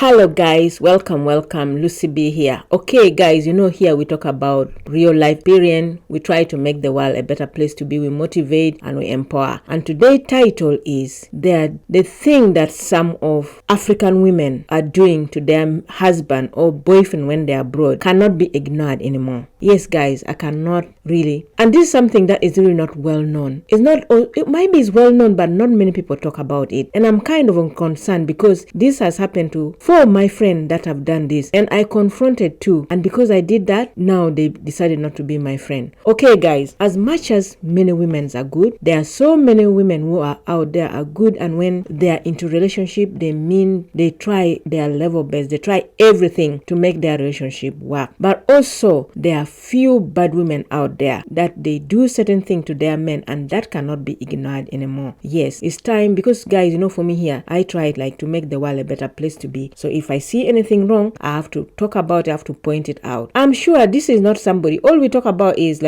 Hello guys, welcome. Lucy B here. Okay guys, here we talk about real life experience. We try to make the world a better place to be. We motivate and we empower. And today's title is the thing that some of African women are doing to their husband or boyfriend when they are abroad cannot be ignored anymore. Yes guys, I cannot really. And this is something that is really not well known. It might be well known, but not many people talk about it. And I'm kind of concerned because this has happened to 4 of my friends that have done this, and I confronted 2, and because I did that, now they decided not to be my friend. Okay guys, as much as many women are good, there are so many women who are out there are good, and when they are into relationship, they try their level best, they try everything to make their relationship work. But also there are few bad women out there that they do certain things to their men, and that cannot be ignored anymore. Yes, it's time, because guys, for me here, I try to make the world a better place to be. So if I see anything wrong, I have to talk about it, I have to point it out. I'm sure this is not somebody, all we talk about is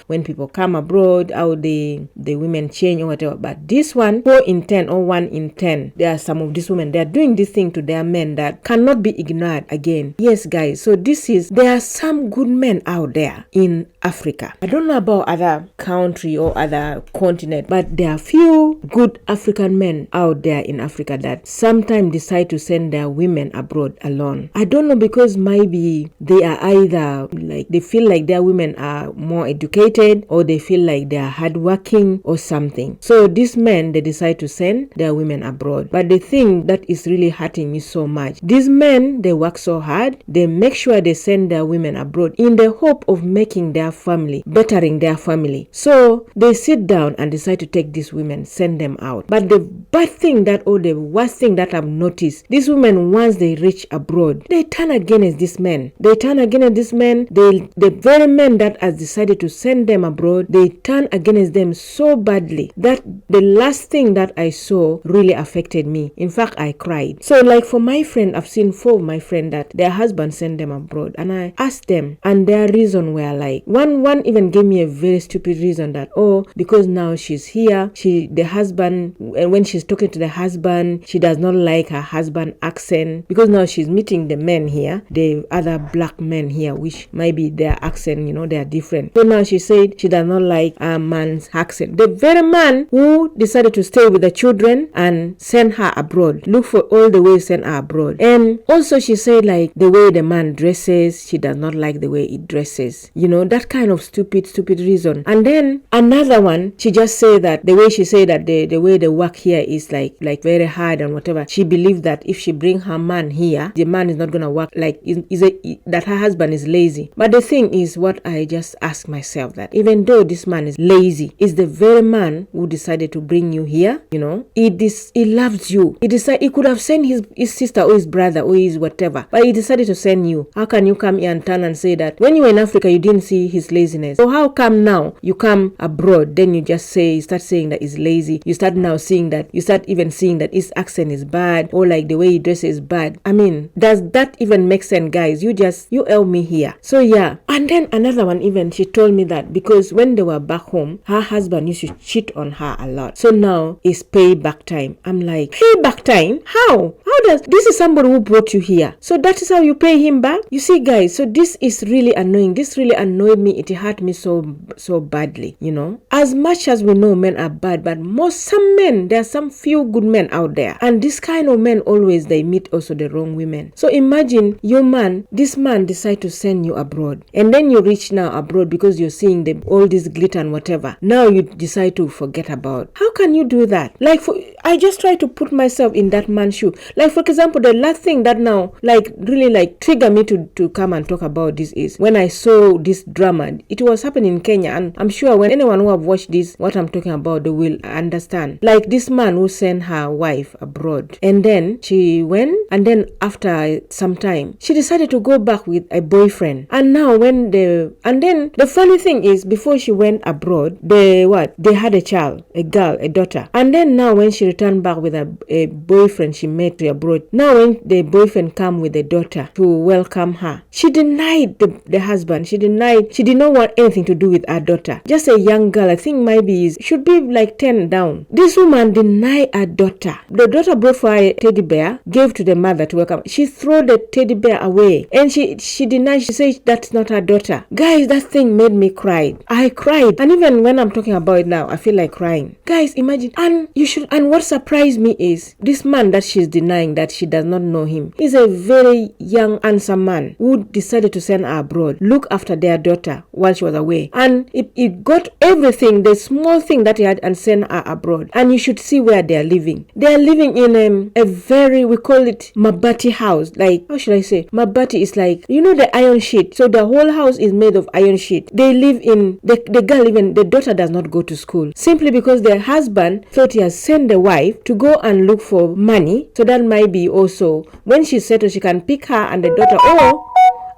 when people come abroad, how the women change or whatever. But this one, 4 in 10 or 1 in 10, there are some of these women, they are doing this thing to their men that cannot be ignored again. Yes guys, so there are some good men out there in Africa. I don't know about other country or other continent, but there are few good African men out there in Africa that sometimes decide to send their women abroad alone. I don't know, because maybe they are either they feel like their women are more educated, or they feel like they are hardworking or something. So these men, they decide to send their women abroad. But the thing that is really hurting me so much, these men, they work so hard, they make sure they send their women abroad in the hope of making their family, bettering their family. So they sit down and decide to take these women, send them out. But the bad thing or the worst thing that I've noticed, these women, once they reach abroad, they turn against these men. The very men that has decided to send them abroad, they turn against them so badly that the last thing that I saw really affected me. In fact, I cried. So for my friend, I've seen 4 of my friends that their husband sent them abroad, and I asked them, and their reason were one even gave me a very stupid reason that, because now she's here, the husband, when she's talking to the husband, she does not like her husband accent, because now she's meeting the men here, the other black men here, which maybe their accent, they are different. So now she said she does not like a man's accent. The very man who decided to stay with the children and send her abroad, look for all the ways send her abroad. And also she said the way the man dresses, she does not like the way he dresses. That kind of stupid reason. And then another one, she just said that the way she said that the way they work here is like very hard and whatever. She believes that if she bring her man here, the man is not gonna work, that her husband is lazy. But the thing is, what I just ask myself, that even though this man is lazy, is the very man who decided to bring you here. He loves you. He could have sent his sister or his brother or his whatever, but he decided to send you. How can you come here and turn and say that when you were in Africa you didn't see his laziness? So how come now you come abroad, then you just start saying that he's lazy? You start even seeing that his accent is bad, or the way he dresses is bad. I mean, does that even make sense, guys? You help me here. So yeah. And then another one, even she told me that because when they were back home, her husband used to cheat on her a lot. So now it's payback time. I'm like, payback time? How does this is somebody who brought you here? So that is how you pay him back? You see guys, so this is really annoying. This really annoyed me. It hurt me so badly. As much as we know men are bad, but some men, there are some few good men out there, and this kind of men always, they meet also the wrong women. So imagine this man decide to send you abroad, and then you reach now abroad because you're seeing all this glitter and whatever. Now you decide to forget about. How can you do that? I just try to put myself in that man's shoe. For example, the last thing that now really trigger me to come and talk about this is when I saw this drama. It was happening in Kenya, and I'm sure when anyone who have watched this, what I'm talking about, they will understand. This man who sent her wife abroad, and then she went, and then after some time she decided to go back with a boyfriend. And now and then the funny thing is, before she went abroad, they had a child, a girl, a daughter. And then now when she returned back with a boyfriend she met abroad, now when the boyfriend come with the daughter to welcome her, she denied the husband. She did not want anything to do with her daughter. Just a young girl, I think maybe should be 10 down. This woman denied her daughter. The daughter brought for her a teddy bear, gave to the mother to welcome. She threw the teddy bear away, and she denied. She said that's not her daughter. Guys, that thing made me cry. I cried, and even when I'm talking about it now, I feel like crying. Guys, imagine. And what surprised me is this man that she's denying that she does not know him is a very young, handsome man who decided to send her abroad, look after their daughter while she was away, and it got everything, the small thing that he had, and sent her abroad. And you should see where they are living. They are living in a very, we call it Mabati house. Like, how should I say? Mabati is like, you know, the iron sheet. So the whole house is made of iron sheet. They live in, the girl, even the daughter does not go to school, simply because their husband thought he has sent the wife to go and look for money. So that might be also, when she's settled, she can pick her and the daughter, or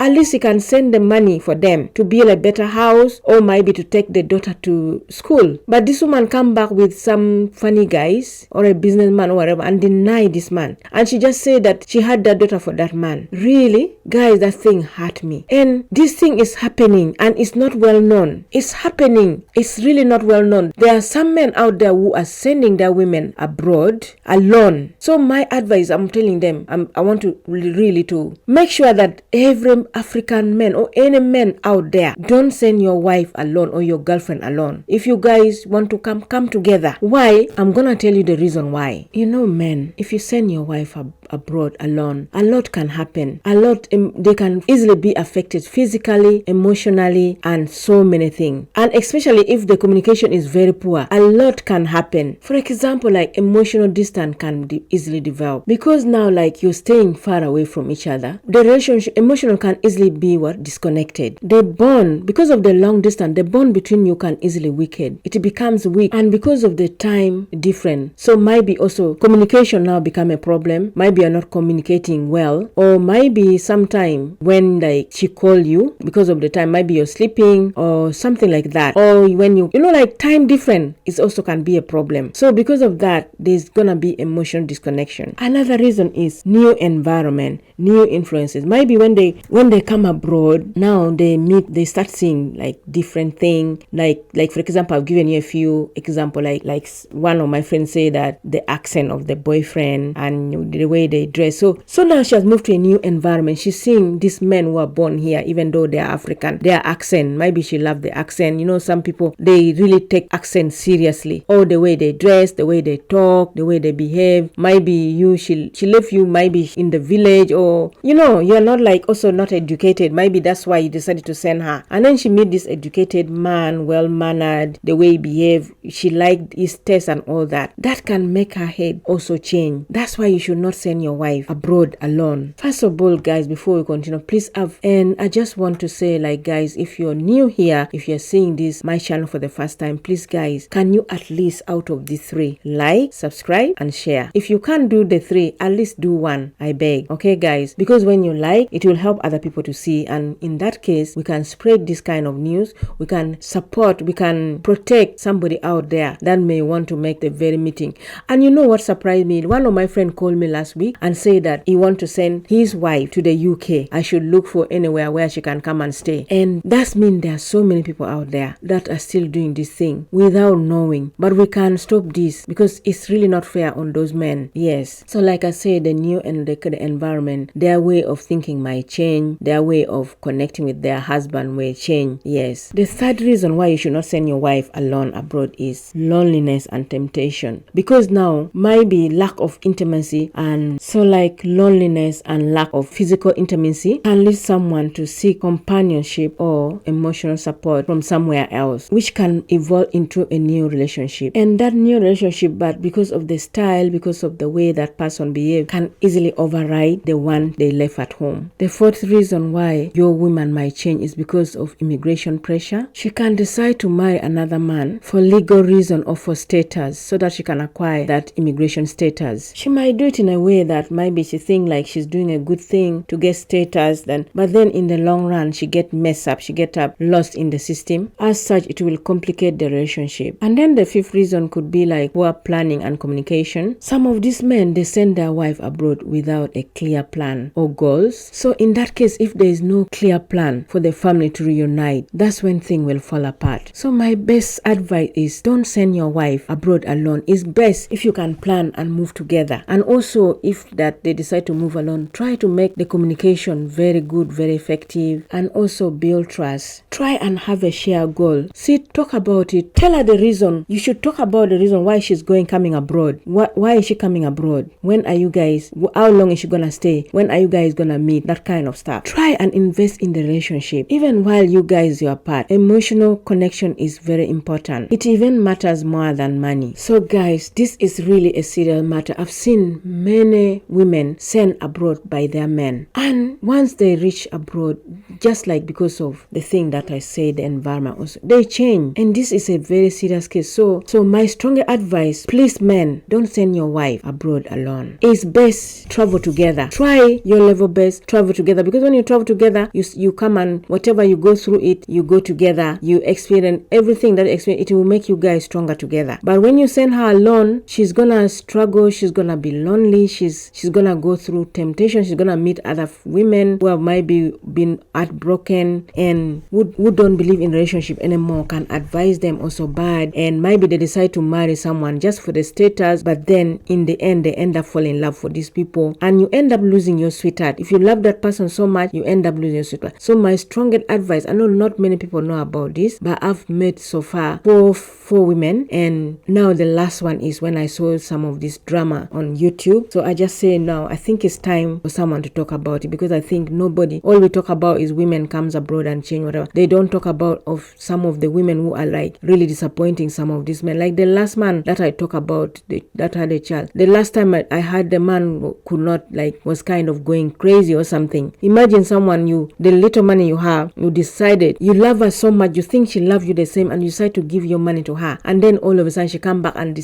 at least he can send the money for them to build a better house, or maybe to take the daughter to school. But this woman come back with some funny guys or a businessman or whatever and deny this man. And she just said that she had that daughter for that man. Really? Guys, that thing hurt me. And this thing is happening and it's not well known. It's happening. It's really not well known. There are some men out there who are sending their women abroad alone. So my advice, I'm telling them, I want to really to make sure that every African men or any men out there, don't send your wife alone or your girlfriend alone. If you guys want to come together. Why? I'm gonna tell you the reason why. You know, men, if you send your wife abroad alone, a lot can happen. A lot, they can easily be affected physically, emotionally, and so many things. And especially if the communication is very poor, a lot can happen. For example, like emotional distance can easily develop, because now, like, you're staying far away from each other. The relationship, emotional, can easily be disconnected. The bond, because of the long distance, the bond between you can easily weaken. It becomes weak, and because of the time different, so maybe also communication now become a problem. Maybe you're not communicating well, or maybe sometime when like she call you, because of the time, maybe you're sleeping or something like that, or when you know, like, time different is also can be a problem. So because of that, there's gonna be emotional disconnection. Another reason is new environment, new influences. Maybe when they come abroad, now they start seeing like different thing. Like for example, I've given you a few example. Like one of my friends say that the accent of the boyfriend and the way they dress. So now she has moved to a new environment. She's seeing these men who are born here, even though they are African, their accent. Maybe she loves the accent. You know, some people, they really take accent seriously. Or the way they dress, the way they talk, the way they behave. Maybe she left you maybe in the village, or you know, you're not like also not educated. Maybe that's why you decided to send her. And then she met this educated man, well-mannered, the way he behaved. She liked his taste and all that. That can make her head also change. That's why you should not send your wife abroad alone. First of all, guys, before we continue, please and I just want to say, like, guys, if you're new here, if you're seeing this my channel for the first time, please, guys, can you at least out of the three, like, subscribe, and share? If you can't do the three, at least do one, I beg. Okay, guys, because when you like, it will help other people to see, and in that case, we can spread this kind of news. We can support, we can protect somebody out there that may want to make the very meeting. And you know what surprised me? One of my friends called me last week and said that he want to send his wife to the UK. I should look for anywhere where she can come and stay. And that means there are so many people out there that are still doing this thing without knowing. But we can stop this, because it's really not fair on those men. Yes. So like I said, the new and the environment, their way of thinking might change. Their way of connecting with their husband will change. Yes. The third reason why you should not send your wife alone abroad is loneliness and temptation. Because now might be lack of intimacy, and so like loneliness and lack of physical intimacy can lead someone to seek companionship or emotional support from somewhere else, which can evolve into a new relationship. And that new relationship, but because of the style, because of the way that person behaves, can easily override the one they left at home. The fourth reason why your woman might change is because of immigration pressure. She can decide to marry another man for legal reason or for status, so that she can acquire that immigration status. She might do it in a way that maybe she thinks like she's doing a good thing to get status, but then in the long run she get messed up, she get lost in the system. As such, it will complicate the relationship. And then the fifth reason could be like poor planning and communication. Some of these men, they send their wife abroad without a clear plan or goals. So in that case, if there is no clear plan for the family to reunite, that's when things will fall apart. So my best advice is, don't send your wife abroad alone. It's best if you can plan and move together. And also, if that they decide to move along, try to make the communication very good, very effective, and also build trust. Try and have a shared goal. Talk about it. Tell her the reason. You should talk about the reason why she's coming abroad. Why is she coming abroad? When are you guys, how long is she gonna stay? When are you guys gonna meet? That kind of stuff. Try and invest in the relationship. Even while you guys are apart, emotional connection is very important. It even matters more than money. So guys, this is really a serious matter. I've seen many women sent abroad by their men, and once they reach abroad, just like because of the thing that I say, the environment also, they change, and this is a very serious case. So my stronger advice, please men, don't send your wife abroad alone. It's best travel together. Try your level best, travel together, because when you travel together, you come, and whatever you go through it, you go together, you experience everything that you experience. It will make you guys stronger together. But when you send her alone, she's gonna struggle, she's gonna be lonely, she's gonna go through temptation, she's gonna meet other women who have maybe been heartbroken and who don't believe in relationship anymore, can advise them also bad, and maybe they decide to marry someone just for the status, but then in the end they end up falling in love for these people, and you end up losing your sweetheart. If you love that person so much, you end up losing your sweetheart. So my strongest advice, I know not many people know about this, but I've met so far four women, and now the last one is when I saw some of this drama on YouTube. So I just say now, I think it's time for someone to talk about it, because I think all we talk about is women comes abroad and change whatever. They don't talk about of some of the women who are like really disappointing some of these men. Like the last man that I talk about, that had a child. The last time I had the man could not, like, was kind of going crazy or something. Imagine someone, the little money you have, you decided you love her so much, you think she loves you the same, and you decide to give your money to her, and then all of a sudden she come back and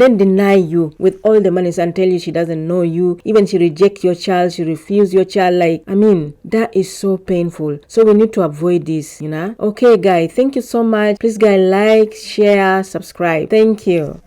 then deny you with all the money and tell you she doesn't know you, even she reject your child, she refuse your child. Like, I mean, that is so painful. So we need to avoid this, Okay guys, thank you so much. Please guys, like, share, subscribe. Thank you.